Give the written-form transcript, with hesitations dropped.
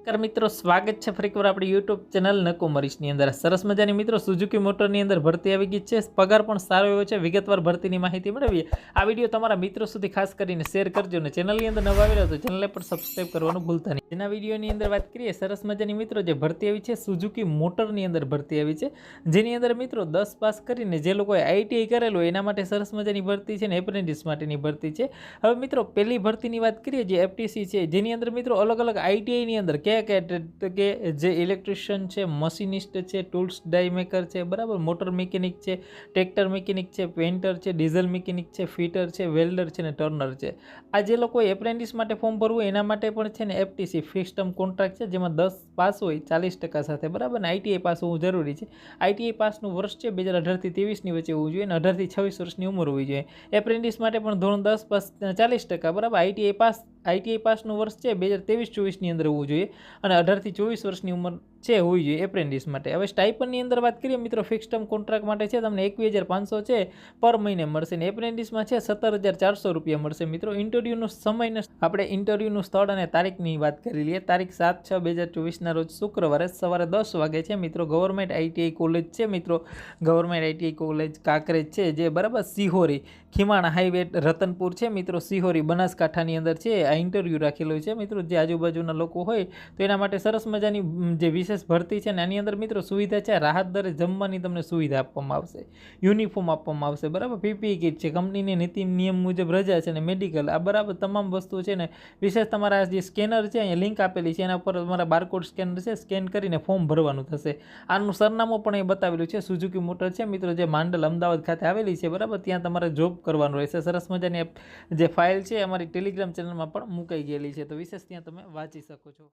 નમસ્કાર મિત્રો, સ્વાગત છે ફરીકવાર આપણી યુટ્યુબ ચેનલ નકોમરીશની અંદર। સરસ મજાની મિત્રો સુઝુકી મોટરની અંદર ભરતી આવી ગઈ છે, પગાર પણ સારો એવો છે। વિગતવાર ભરતીની માહિતી મેળવીએ। આ વિડીયો તમારા મિત્રો સુધી ખાસ કરીને શેર કરજો અને ચેનલની અંદર નવા આવેલા તો ચેનલને પણ સબસ્ક્રાઇબ કરવાનું ભૂલતા નહીં। જેના વિડીયોની અંદર વાત કરીએ, સરસ મજાની મિત્રો જે ભરતી આવી છે સુઝુકી મોટરની અંદર ભરતી આવી છે, જેની અંદર મિત્રો 10 પાસ કરીને જે લોકોએ આઈટીઆઈ કરેલું હોય એના માટે સરસ મજાની ભરતી છે ને એપ્રેન્ટિસ માટેની ભરતી છે। હવે મિત્રો પહેલી ભરતીની વાત કરીએ જે એફટીસી છે, જેની અંદર મિત્રો અલગ અલગ આઈટીઆઈની અંદર કે જે ઇલેક્ટ્રિશિયન છે, મશીનિસ્ટ છે, ટૂલ્સ ડાય મેકર છે, બરાબર, મોટર મિકેનિક છે, ટ્રેક્ટર મિકેનિક છે, પેન્ટર છે, ડીઝલ મિકેનિક છે, ફિટર છે, વેલ્ડર છે ને ટર્નર છે। આ જે લોકો એપ્રેન્ટિસ માટે ફોર્મ ભરવું એના માટે પણ છે ને એફટીસી ફિક્સ ટર્મ કોન્ટ્રાક્ટ છે, જેમાં 10 પાસ હોય 40% સાથે, બરાબર ને આઈટીઆઈ પાસ હોવું જરૂરી છે। આઈટીઆઈ પાસનું વર્ષ છે 2018 થી 23ની વચ્ચે હોવું જોઈએ અને 18 થી 26 વર્ષની ઉંમર હોવી જોઈએ। એપ્રેન્ટિસ માટે પણ ધોરણ 10 પાસ 40%, બરાબર। આઈટીઆઈ પાસનું વર્ષ છે 2023-24ની અંદર હોવું જોઈએ અને 18 થી 24 વર્ષની ઉંમર છે હોવી જોઈએ એપ્રેન્ટિસ માટે। હવે સ્ટાઇપન્ડની અંદર વાત કરીએ મિત્રો, ફિક્સ ટર્મ કોન્ટ્રાક્ટ માટે છે તમને 21,500 છે પર મહિને મળશે ને એપ્રેન્ટિસમાં છે 17,400 રૂપિયા મળશે મિત્રો। ઇન્ટરવ્યૂનો સમય આપણે ઇન્ટરવ્યૂનું સ્થળ અને તારીખની વાત કરી લઈએ। તારીખ 7/6/2024ના રોજ શુક્રવારે સવારે 10 વાગે છે મિત્રો। ગવર્મેન્ટ આઈટીઆઈ કોલેજ છે મિત્રો, ગવર્મેન્ટ આઈટીઆઈ કોલેજ કાંકરેજ છે, જે બરાબર સિહોરી ખીમાણા હાઈવે રતનપુર છે મિત્રો, સિહોરી બનાસકાંઠાની અંદર છે આ ઇન્ટરવ્યૂ રાખેલો છે મિત્રો। જે આજુબાજુના લોકો હોય તો એના માટે સરસ મજાની જે વિશેષ ભરતી છે ને આની અંદર મિત્રો સુવિધા છે, રાહત દરે જમવાની તમને સુવિધા આપવામાં આવશે, યુનિફોર્મ આપવામાં આવશે, બરાબર, પીપીઈ કિટ છે, કંપનીની નીતિ નિયમ મુજબ રજા છે ને મેડિકલ, આ બરાબર તમામ વસ્તુ છે ને વિશેષ તમારા જે સ્કેનર છે અહીંયા લિંક આપેલી છે એના ઉપર તમારા બારકોડ સ્કેનર છે, સ્કેન કરીને ફોર્મ ભરવાનું થશે। આનું સરનામું પણ એ બતાવેલું છે, સુઝુકી મોટર છે મિત્રો, જે માંડલ અમદાવાદ ખાતે આવેલી છે, બરાબર, ત્યાં તમારે જોબ કરવાનું રહેશે। સરસ મજાની જે ફાઇલ છે અમારી ટેલિગ્રામ ચેનલમાં પણ મુકાઈ ગયેલી છે, તો વિશેષ ત્યાં તમે વાંચી શકો છો।